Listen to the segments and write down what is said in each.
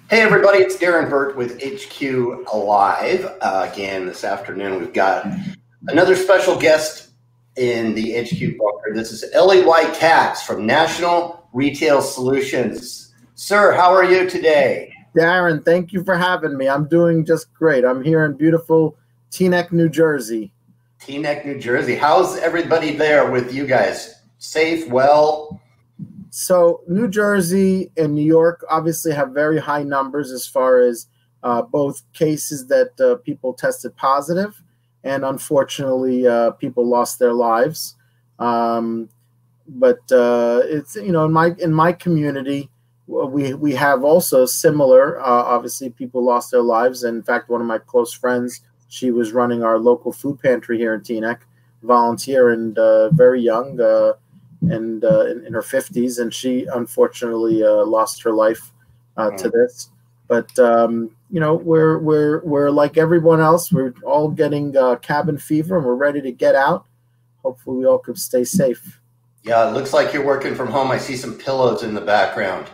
Hey everybody, it's Darren Burt with HQ Live. Again, this afternoon we've got another special guest in the HQ bunker. This is Elie Katz from National Retail Solutions. Sir, how are you today? Darren, thank you for having me. I'm doing just great. I'm here in beautiful Teaneck, New Jersey. Teaneck, New Jersey. How's everybody there with you guys? Safe, well? So New Jersey and New York obviously have very high numbers as far as both cases that people tested positive, and unfortunately people lost their lives. But it's, you know, in my community we have also similar. Obviously, people lost their lives. And in fact, one of my close friends, she was running our local food pantry here in Teaneck, volunteer, and very young. And in her 50s, and she unfortunately lost her life to this. But you know, we're like everyone else. We're all getting cabin fever, and we're ready to get out. Hopefully, we all could stay safe. Yeah, it looks like you're working from home. I see some pillows in the background.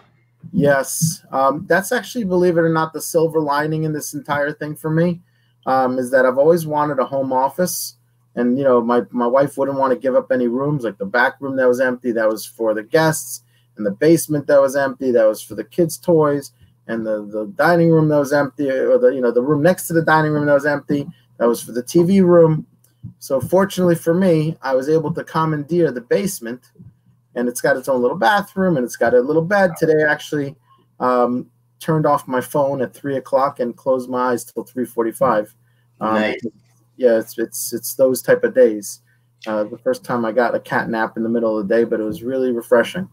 Yes, that's actually, believe it or not, the silver lining in this entire thing for me is that I've always wanted a home office. And, you know, my wife wouldn't want to give up any rooms, like the back room that was empty, that was for the guests, and the basement that was empty, that was for the kids' toys, and the dining room that was empty, or the room next to the dining room that was empty, that was for the TV room. So fortunately for me, I was able to commandeer the basement, and it's got its own little bathroom, and it's got a little bed. Today I actually turned off my phone at 3 o'clock and closed my eyes till 3:45. Nice. Yeah, it's those type of days. The first time I got a cat nap in the middle of the day, but it was really refreshing.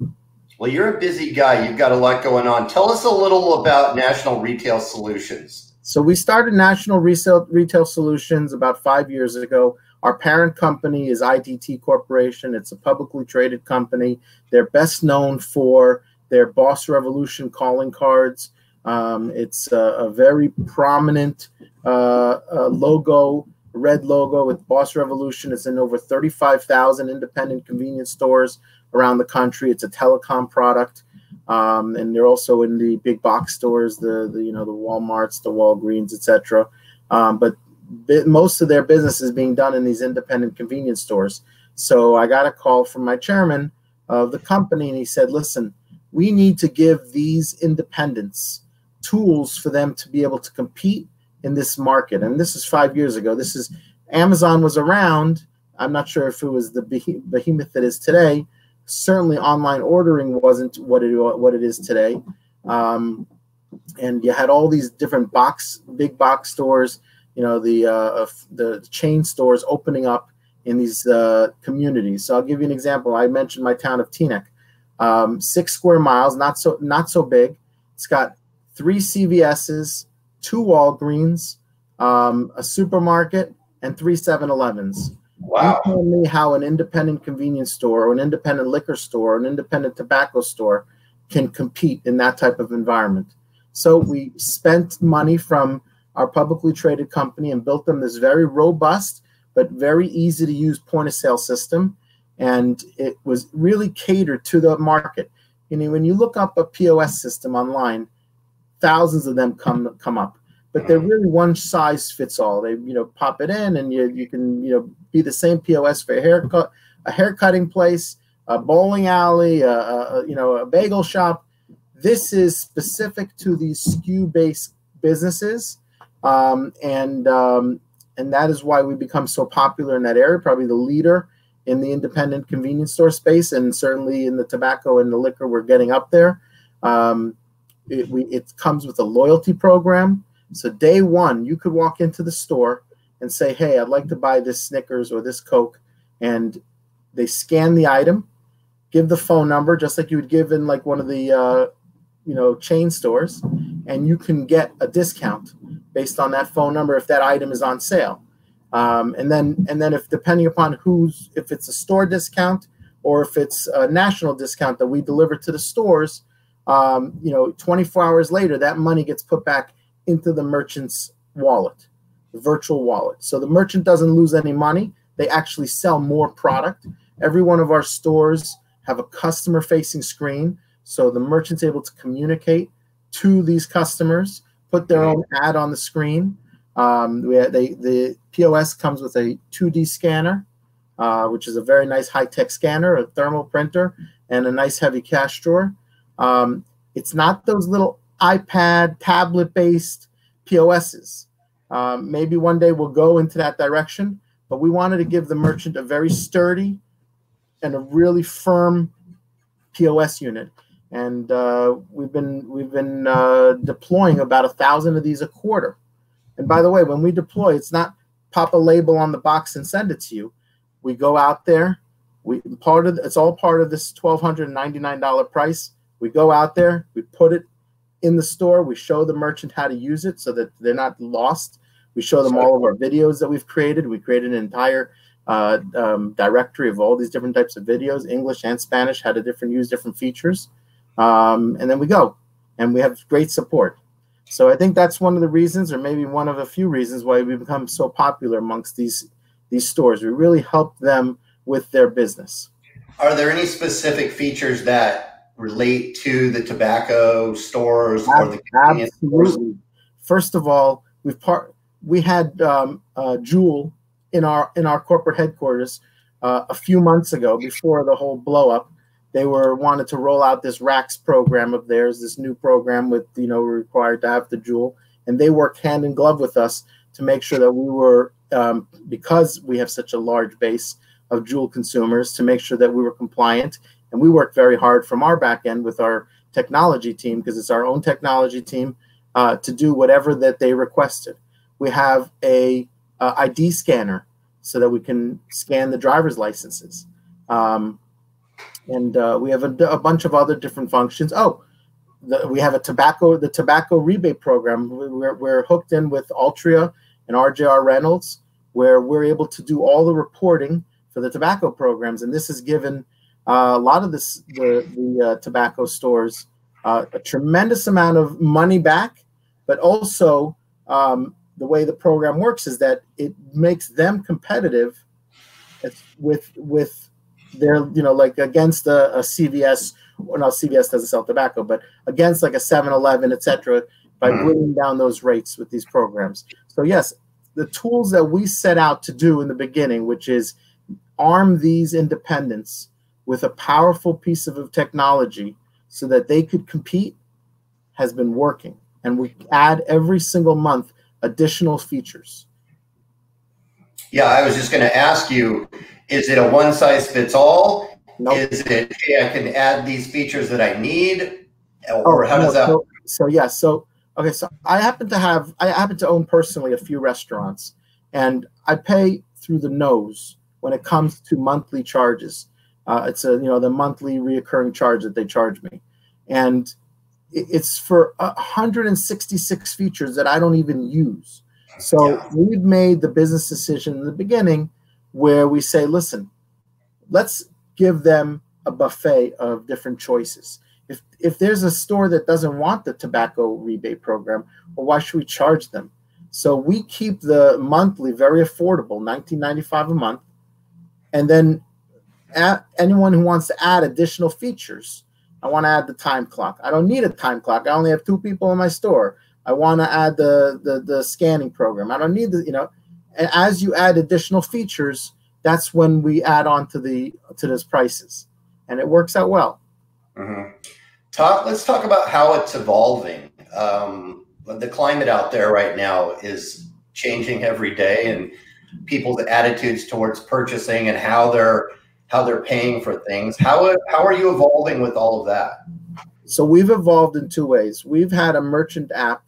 Well, you're a busy guy. You've got a lot going on. Tell us a little about National Retail Solutions. So we started National Retail Solutions about 5 years ago. Our parent company is IDT Corporation. It's a publicly traded company. They're best known for their Boss Revolution calling cards. It's a very prominent logo, red logo with Boss Revolution. It's in over 35,000 independent convenience stores around the country. It's a telecom product, and they're also in the big box stores, the Walmarts, the Walgreens, etc. But most of their business is being done in these independent convenience stores. So I got a call from my chairman of the company, and he said, "Listen, we need to give these independents tools for them to be able to compete in this market." And this is 5 years ago. Amazon was around. I'm not sure if it was the behemoth it is today. Certainly online ordering wasn't what it is today. And you had all these different big box stores, you know, the chain stores opening up in these communities. So I'll give you an example. I mentioned my town of Teaneck, 6 square miles, not so big. It's got 3 CVS's, 2 Walgreens, a supermarket, and 3 7-Elevens. Wow. You tell me how an independent convenience store or an independent liquor store or an independent tobacco store can compete in that type of environment. So we spent money from our publicly traded company and built them this very robust but very easy to use point of sale system. And it was really catered to the market. You know, when you look up a POS system online, thousands of them come up, but they're really one size fits all. They, you know, pop it in, and you can, you know, be the same POS for a haircutting place, a bowling alley, a bagel shop. This is specific to these SKU-based businesses, and that is why we become so popular in that area. Probably the leader in the independent convenience store space, and certainly in the tobacco and the liquor, we're getting up there. It comes with a loyalty program. So day one, you could walk into the store and say, "Hey, I'd like to buy this Snickers or this Coke," and they scan the item, give the phone number, just like you would give in like one of the chain stores, and you can get a discount based on that phone number if that item is on sale. And then if, depending upon if it's a store discount or if it's a national discount that we deliver to the stores, 24 hours later, that money gets put back into the merchant's wallet, the virtual wallet. So the merchant doesn't lose any money. They actually sell more product. Every one of our stores have a customer-facing screen, so the merchant's able to communicate to these customers, put their own ad on the screen. The POS comes with a 2D scanner, which is a very nice high-tech scanner, a thermal printer, and a nice heavy cash drawer. It's not those little iPad, tablet-based POSs. Maybe one day we'll go into that direction, but we wanted to give the merchant a very sturdy and a really firm POS unit. And we've been deploying about 1,000 of these a quarter. And by the way, when we deploy, it's not pop a label on the box and send it to you. We go out there. It's all part of this $1,299 price. We go out there. We put it in the store. We show the merchant how to use it so that they're not lost. We show them all of our videos that we've created. We created an entire directory of all these different types of videos, English and Spanish, how to use different features. And then we go, and we have great support. So I think that's one of the reasons, or maybe one of a few reasons, why we've become so popular amongst these stores. We really help them with their business. Are there any specific features that relate to the tobacco stores or the convenience stores? Absolutely. First of all, we had Juul in our corporate headquarters a few months ago, before the whole blow up. They wanted to roll out this RACS program of theirs, this new program with, we're required to have the Juul, and they worked hand in glove with us to make sure that we were, because we have such a large base of Juul consumers, to make sure that we were compliant. And we worked very hard from our back end with our technology team, because it's our own technology team, to do whatever that they requested. We have a ID scanner so that we can scan the driver's licenses. And we have a bunch of other different functions. We have the tobacco rebate program. We're hooked in with Altria and RJR Reynolds, where we're able to do all the reporting for the tobacco programs. And this has given a lot of the tobacco stores a tremendous amount of money back, but also the way the program works is that it makes them competitive with their, like against a CVS. Well, no, CVS doesn't sell tobacco, but against like a 7-Eleven, etc., by bringing down those rates with these programs. So yes, the tools that we set out to do in the beginning, which is arm these independents with a powerful piece of technology so that they could compete, has been working. And we add every single month additional features. Yeah, I was just going to ask you, is it a one-size-fits-all? Nope. Is it, hey, I can add these features that I need? Or how does that work? So I happen to own personally a few restaurants, and I pay through the nose when it comes to monthly charges. It's the monthly reoccurring charge that they charge me, and it's for 166 features that I don't even use. So we've made the business decision in the beginning where we say, listen, let's give them a buffet of different choices. If there's a store that doesn't want the tobacco rebate program, well, why should we charge them? So we keep the monthly very affordable, $19.95 a month. And then anyone who wants to add additional features, I want to add the time clock. I don't need a time clock. I only have 2 people in my store. I want to add the scanning program. I don't need and as you add additional features, that's when we add on to those prices, and it works out well. Let's talk about how it's evolving. The climate out there right now is changing every day, and people's attitudes towards purchasing and how they're paying for things. How are you evolving with all of that? So we've evolved in 2 ways. We've had a merchant app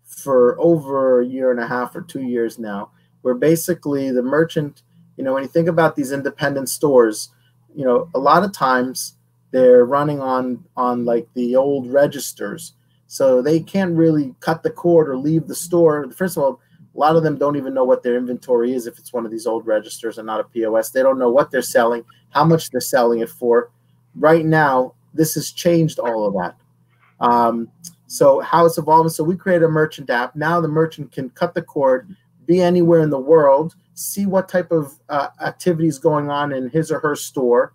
for over a year and a half or 2 years now, where basically the merchant, when you think about these independent stores, a lot of times they're running on like the old registers. So they can't really cut the cord or leave the store. First of all, a lot of them don't even know what their inventory is if it's one of these old registers and not a POS. They don't know what they're selling, how much they're selling it for. Right now, this has changed all of that. So how it's evolving. So we created a merchant app. Now the merchant can cut the cord, be anywhere in the world, see what type of activities going on in his or her store.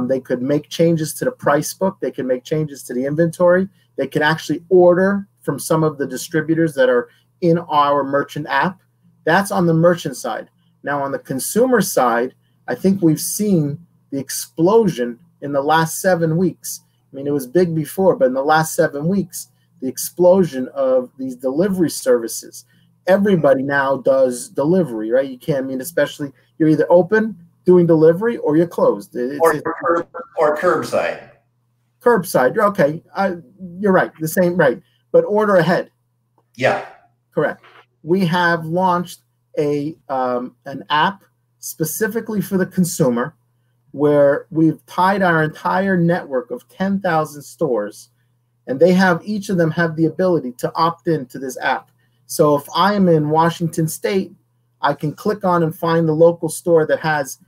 They could make changes to the price book. They can make changes to the inventory. They can actually order from some of the distributors that are in our merchant app. That's on the merchant side. Now on the consumer side, I think we've seen the explosion in the last 7 weeks. I mean, it was big before, but in the last 7 weeks, the explosion of these delivery services. Everybody now does delivery, right? You can't, I mean, especially you're either open doing delivery or you're closed. Or curbside. Curbside, okay. You're right, the same, right. But order ahead. Yeah. Correct. We have launched an app specifically for the consumer where we've tied our entire network of 10,000 stores, and they have, each of them have the ability to opt into this app. So if I am in Washington State, I can click on and find the local store that has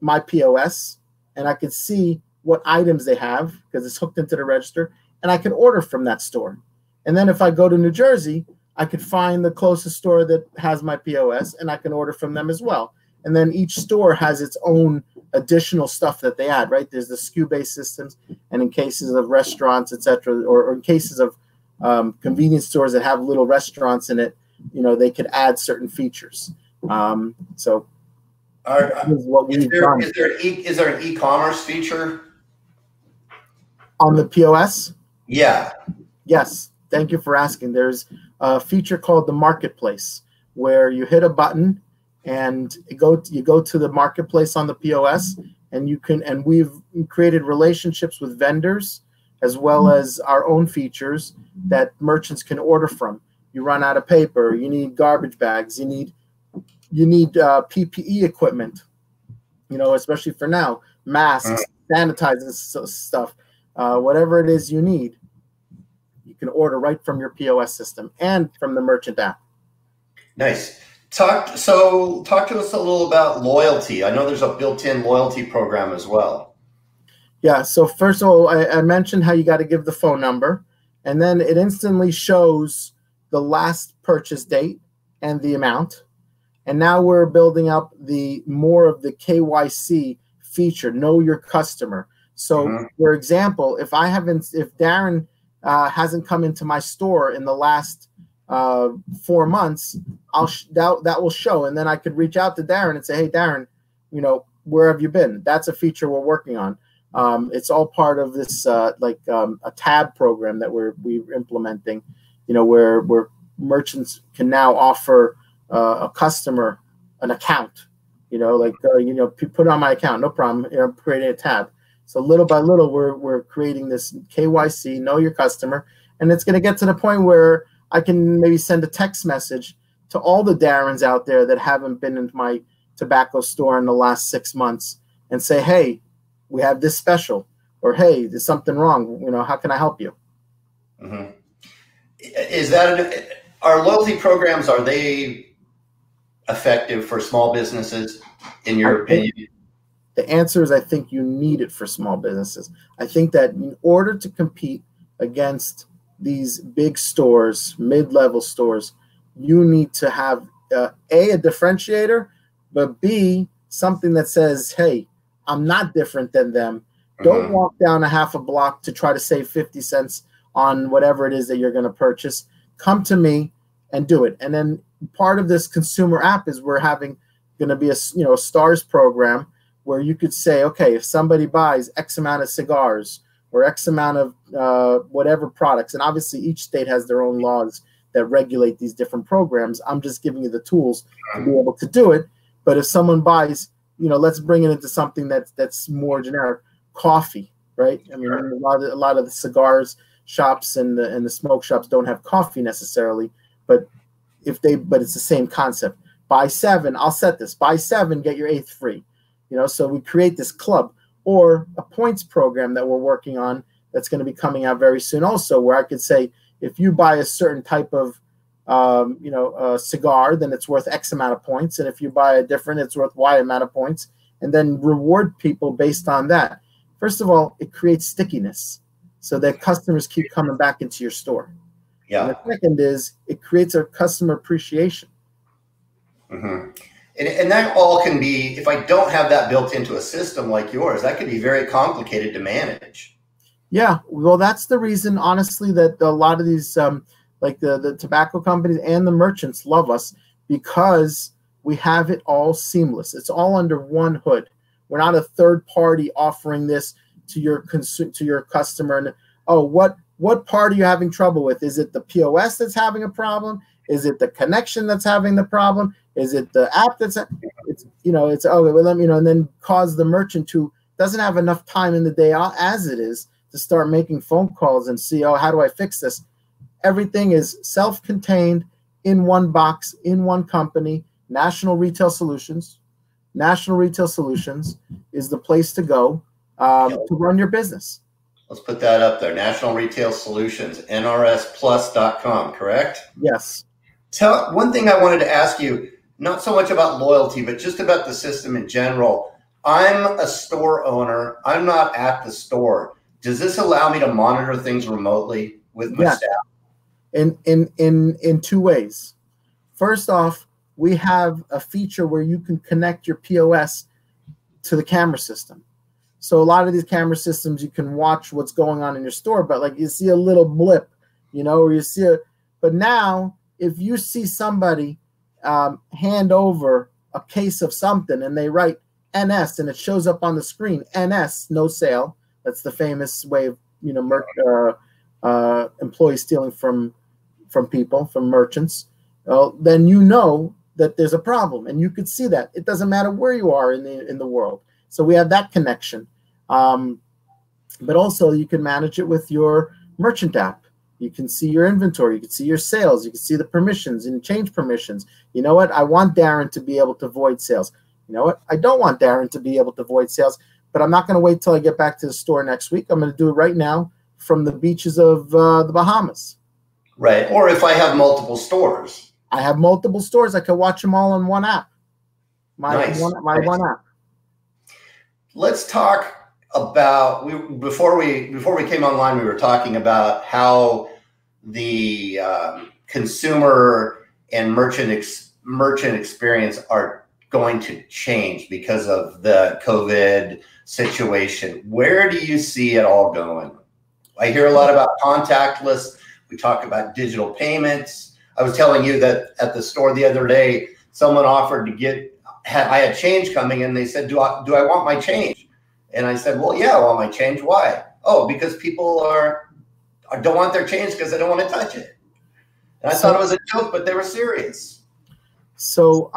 my POS, and I can see what items they have because it's hooked into the register, and I can order from that store. And then if I go to New Jersey, I could find the closest store that has my POS, and I can order from them as well. And then each store has its own additional stuff that they add, right? There's the SKU-based systems, and in cases of restaurants, et cetera, or in cases of convenience stores that have little restaurants in it, you know, they could add certain features. So what we've done. Is there an e-commerce feature on the POS? Yeah. Yes. Thank you for asking. There's a feature called the Marketplace where you hit a button and you go to the Marketplace on the POS, and we've created relationships with vendors as well as our own features that merchants can order from. You run out of paper, you need garbage bags, you need PPE equipment, you know, especially for now, masks, sanitizers, stuff, whatever it is you need, you can order right from your POS system and from the merchant app. Nice. Talk to us a little about loyalty. I know there's a built-in loyalty program as well. Yeah. So first of all, I mentioned how you got to give the phone number, and then it instantly shows the last purchase date and the amount. And now we're building up more of the KYC feature, know your customer. So for example, if Darren hasn't come into my store in the last 4 months, that will show, and then I could reach out to Darren and say, hey Darren, you know, where have you been? That's a feature we're working on. It's all part of this a tab program that we're implementing, you know, where merchants can now offer a customer an account, you know, like you know, put it on my account, no problem, you know, creating a tab. So little by little, we're creating this KYC, know your customer, and it's going to get to the point where I can maybe send a text message to all the Darrens out there that haven't been in my tobacco store in the last 6 months and say, hey, we have this special, or hey, there's something wrong. You know, how can I help you? Is that our loyalty programs? Are they effective for small businesses, in your opinion? The answer is I think you need it for small businesses. I think that in order to compete against these big stores, mid-level stores, you need to have a differentiator, but B, something that says, hey, I'm not different than them. Don't walk down a half a block to try to save 50 cents on whatever it is that you're going to purchase. Come to me and do it. And then part of this consumer app is we're having going to be a stars program where you could say, okay, if somebody buys X amount of cigars or X amount of whatever products, and obviously each state has their own laws that regulate these different programs. I'm just giving you the tools to be able to do it. But if someone buys, you know, let's bring it into something that's more generic, coffee, right? I mean, a lot of the cigars shops and the smoke shops don't have coffee necessarily, but it's the same concept. Buy 7, I'll set this. Buy 7, get your 8th free. You know, so we create this club or a points program that we're working on that's going to be coming out very soon also, where I could say, if you buy a certain type of, cigar, then it's worth X amount of points. And if you buy a different, it's worth Y amount of points, and then reward people based on that. First of all, it creates stickiness so that customers keep coming back into your store. Yeah. And the second is it creates a customer appreciation. And that all can be, if I don't have that built into a system like yours, that could be very complicated to manage. Yeah, well, that's the reason, honestly, that a lot of these, like the tobacco companies and the merchants love us, because we have it all seamless. It's all under one hood. We're not a third party offering this to your customer. And oh, what part are you having trouble with? Is it the POS that's having a problem? Is it the connection that's having the problem? Is it the app it's oh, well, let me know, and then cause the merchant who doesn't have enough time in the day as it is to start making phone calls and see, oh, how do I fix this? Everything is self-contained in one box, in one company. National Retail Solutions. National Retail Solutions is the place to go to run your business. Let's put that up there. National Retail Solutions, nrsplus.com, correct? Yes. One thing I wanted to ask you, not so much about loyalty, but just about the system in general. I'm a store owner. I'm not at the store. Does this allow me to monitor things remotely with my staff? In two ways. First off, we have a feature where you can connect your POS to the camera system. So a lot of these camera systems, you can watch what's going on in your store, but like you see a little blip, or you see but now if you see somebody hand over a case of something and they write NS and it shows up on the screen, NS, no sale. That's the famous way of, employees stealing from people, from merchants. Then you know that there's a problem, and you could see that. It doesn't matter where you are in the world. So we have that connection. But also you can manage it with your merchant app. You can see your inventory. You can see your sales. You can see the permissions and change permissions. You know what? I want Darren to be able to void sales. You know what? I don't want Darren to be able to void sales, but I'm not going to wait till I get back to the store next week. I'm going to do it right now from the beaches of the Bahamas. Right. Or if I have multiple stores. I have multiple stores. I can watch them all on one app. My one app. Let's talk about before we came online. We were talking about how the consumer and merchant experience are going to change because of the COVID situation. Where do you see it all going? I hear a lot about contactless. We talk about digital payments. I was telling you that at the store the other day, someone offered to I had change coming, and they said, do I want my change? And I said, well, yeah, I want my change. Why? Oh, because people don't want their change because they don't want to touch it. And I thought it was a joke, but they were serious. So,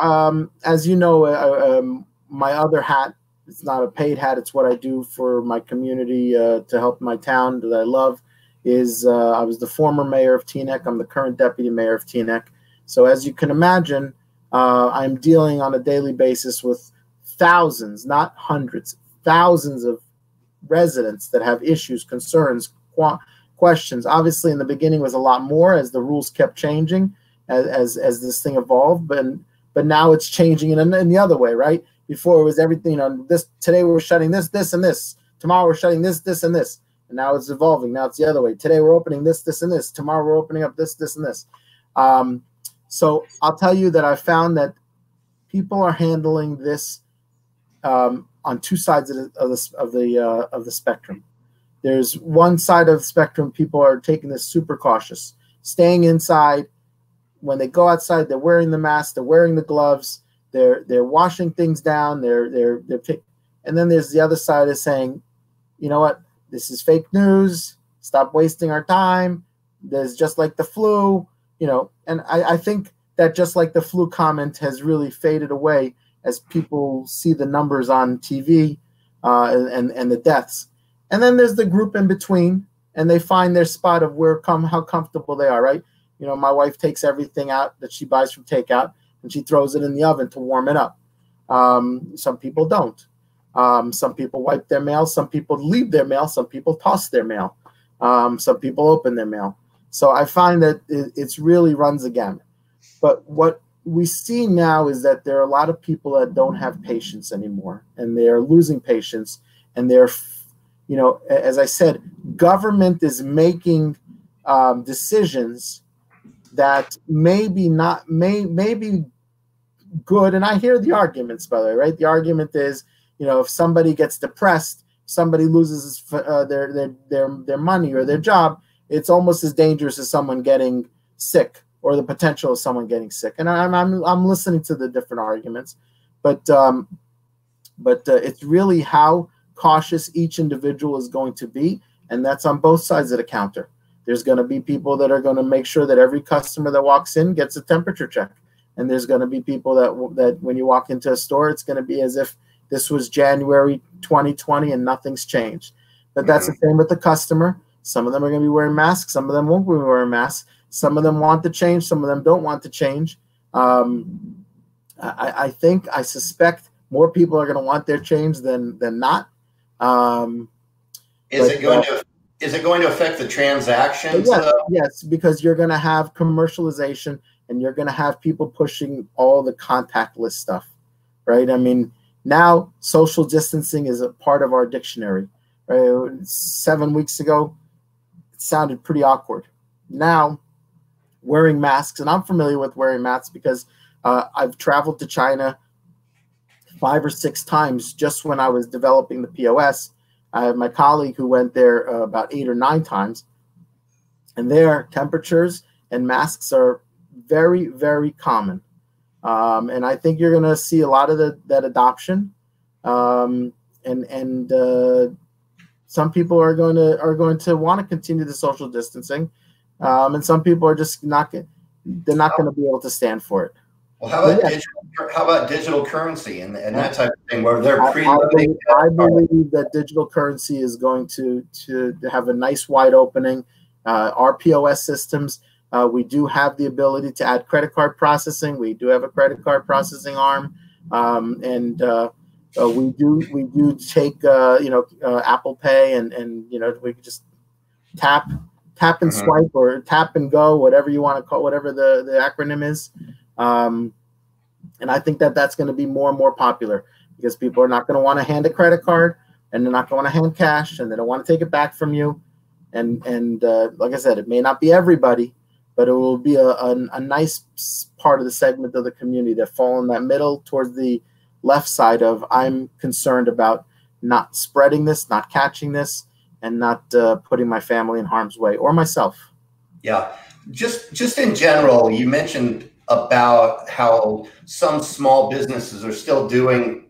as you know, my other hat, it's not a paid hat. It's what I do for my community to help my town that I love. I was the former mayor of Teaneck. I'm the current deputy mayor of Teaneck. So as you can imagine, I'm dealing on a daily basis with thousands, not hundreds, thousands of residents that have issues, concerns, questions. Obviously, in the beginning was a lot more as the rules kept changing, as this thing evolved. But now it's changing in the other way, right? Before it was everything. Today we're shutting this, and this. Tomorrow we're shutting this, and this. And now it's evolving. Now it's the other way. Today we're opening this, and this. Tomorrow we're opening up this, and this. So I'll tell you that I found that people are handling this on two sides of the spectrum. There's one side of the spectrum, people are taking this super cautious, staying inside. When they go outside, they're wearing the mask, they're wearing the gloves, they're washing things down, and then there's the other side is saying, you know what, this is fake news, stop wasting our time, there's just like the flu, and I think that just like the flu comment has really faded away as people see the numbers on TV and the deaths. And then there's the group in between, and they find their spot of how comfortable they are, right? My wife takes everything out that she buys from takeout, and she throws it in the oven to warm it up. Some people don't. Some people wipe their mail. Some people leave their mail. Some people toss their mail. Some people open their mail. So I find that it's really runs the gamut. But what we see now is that there are a lot of people that don't have patience anymore, and they are losing patience, and they're, as I said, government is making decisions that may be good. And I hear the arguments, by the way, right? The argument is, if somebody gets depressed, somebody loses their money or their job, it's almost as dangerous as someone getting sick or the potential of someone getting sick. And I'm listening to the different arguments, but it's really how cautious each individual is going to be, and that's on both sides of the counter. There's going to be people that are going to make sure that every customer that walks in gets a temperature check, and there's going to be people that when you walk into a store, it's going to be as if this was January 2020 and nothing's changed. But that's the same with the customer. Some of them are going to be wearing masks. Some of them won't be wearing masks. Some of them want to change. Some of them don't want to change. I suspect more people are going to want their change than not. Is it going to affect the transactions? Yes, because you're going to have commercialization and you're going to have people pushing all the contactless stuff, right? I mean, now social distancing is a part of our dictionary. Right? 7 weeks ago, it sounded pretty awkward. Now, wearing masks, and I'm familiar with wearing masks because I've traveled to China 5 or 6 times just when I was developing the POS. I have my colleague who went there about 8 or 9 times, and their temperatures and masks are very, very common. And I think you're going to see a lot of that adoption. Some people are going to want to continue the social distancing, and some people are just not going to be able to stand for it. Well, how about digital currency and that type of thing, where they're pre-loading? I believe that digital currency is going to have a nice wide opening. Our POS systems, we do have the ability to add credit card processing. We do have a credit card processing arm, and we do take Apple Pay, and we can just tap and swipe or tap and go, whatever you want to call, whatever the acronym is. And I think that that's going to be more and more popular because people are not going to want to hand a credit card, and they're not going to hand cash, and they don't want to take it back from you. And like I said, it may not be everybody, but it will be a nice part of the segment of the community that fall in that middle towards the left side of I'm concerned about not spreading this, not catching this, and not putting my family in harm's way or myself. Yeah, just in general, you mentioned about how some small businesses are still doing,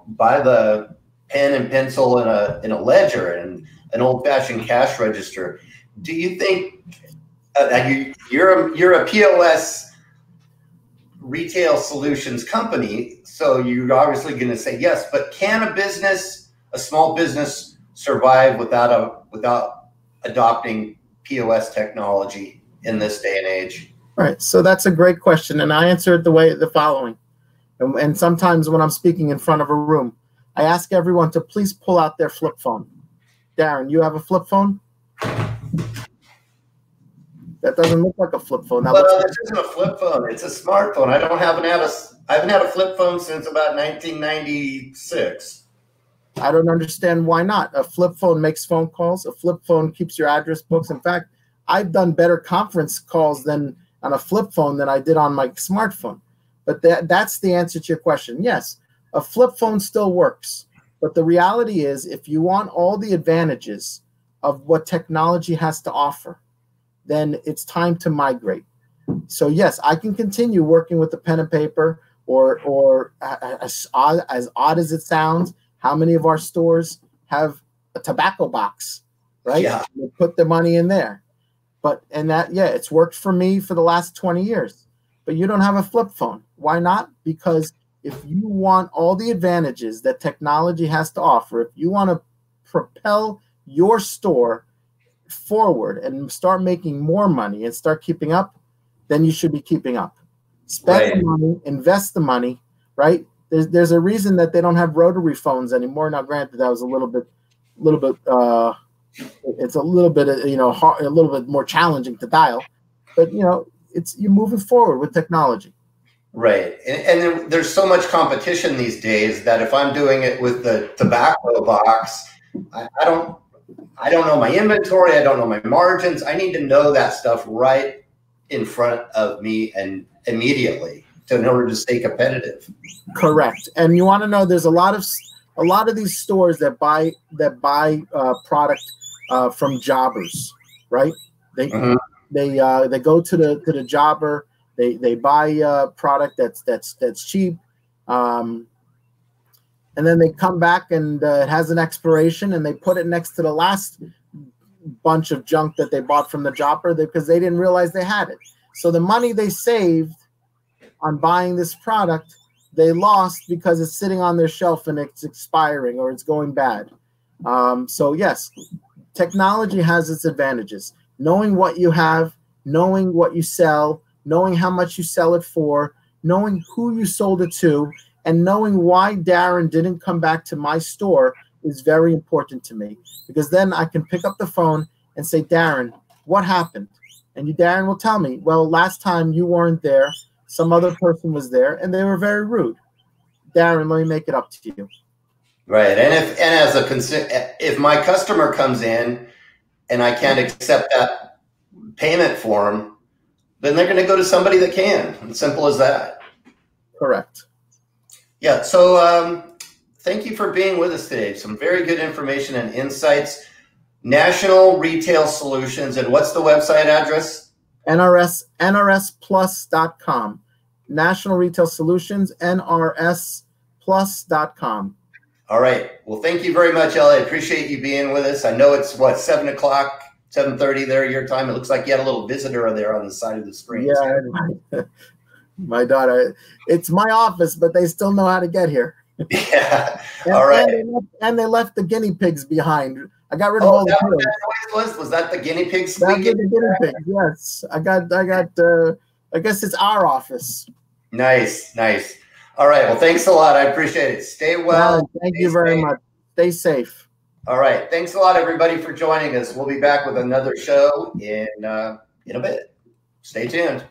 by the pen and pencil in a ledger and an old-fashioned cash register. Do you think you're a POS retail solutions company, so you're obviously going to say yes, but can a small business survive without adopting POS technology in this day and age? Right. So that's a great question. And I answer it the following. And sometimes when I'm speaking in front of a room, I ask everyone to please pull out their flip phone. Darren, you have a flip phone? That doesn't look like a flip phone. This isn't a flip phone. It's a smartphone. I haven't had a flip phone since about 1996. I don't understand why not. A flip phone makes phone calls. A flip phone keeps your address books. In fact, I've done better conference calls on a flip phone than I did on my smartphone. But that's the answer to your question. Yes, a flip phone still works. But the reality is, if you want all the advantages of what technology has to offer, then it's time to migrate. So yes, I can continue working with the pen and paper, or as odd as it sounds, how many of our stores have a tobacco box, right? Yeah. They put the money in there. It's worked for me for the last 20 years. But you don't have a flip phone. Why not? Because if you want all the advantages that technology has to offer, if you want to propel your store forward and start making more money and start keeping up, then you should be keeping up. Spend the money, invest the money, right? There's a reason that they don't have rotary phones anymore. Now, granted, that was a little bit it's a little bit hard, a little bit more challenging to dial, but you're moving forward with technology. Right. And there's so much competition these days that if I'm doing it with the tobacco box, I don't know my inventory. I don't know my margins. I need to know that stuff right in front of me and immediately in order to stay competitive. Correct. And you want to know, there's a lot of a lot of these stores that buy product from jobbers, right? They go to the jobber. They buy product that's cheap, and then they come back and it has an expiration, and they put it next to the last bunch of junk that they bought from the jobber because they didn't realize they had it. So the money they saved on buying this product, they lost because it's sitting on their shelf and it's expiring or it's going bad. So yes, technology has its advantages. Knowing what you have, knowing what you sell, knowing how much you sell it for, knowing who you sold it to, and knowing why Darren didn't come back to my store is very important to me, because then I can pick up the phone and say, Darren, what happened? And Darren will tell me, well, last time you weren't there, some other person was there, and they were very rude. Darren, let me make it up to you. Right, and if my customer comes in and I can't accept that payment form, then they're going to go to somebody that can. As simple as that. Correct. Yeah. So thank you for being with us today. Some very good information and insights. National Retail Solutions, and what's the website address? NRSplus.com. National Retail Solutions, NRSplus.com. All right. Well, thank you very much, Elie. I appreciate you being with us. I know it's, what, 7 o'clock, 7:30 there, your time. It looks like you had a little visitor there on the side of the screen. Yeah, my daughter. It's my office, but they still know how to get here. Yeah. All right. And they left the guinea pigs behind. I got rid of all the pigs. Was that the guinea pig squeaking? That was the guinea pig, yes. I guess it's our office. Nice. All right. Well, thanks a lot. I appreciate it. Stay well. Thank you very much. Stay safe. All right. Thanks a lot, everybody, for joining us. We'll be back with another show in a bit. Stay tuned.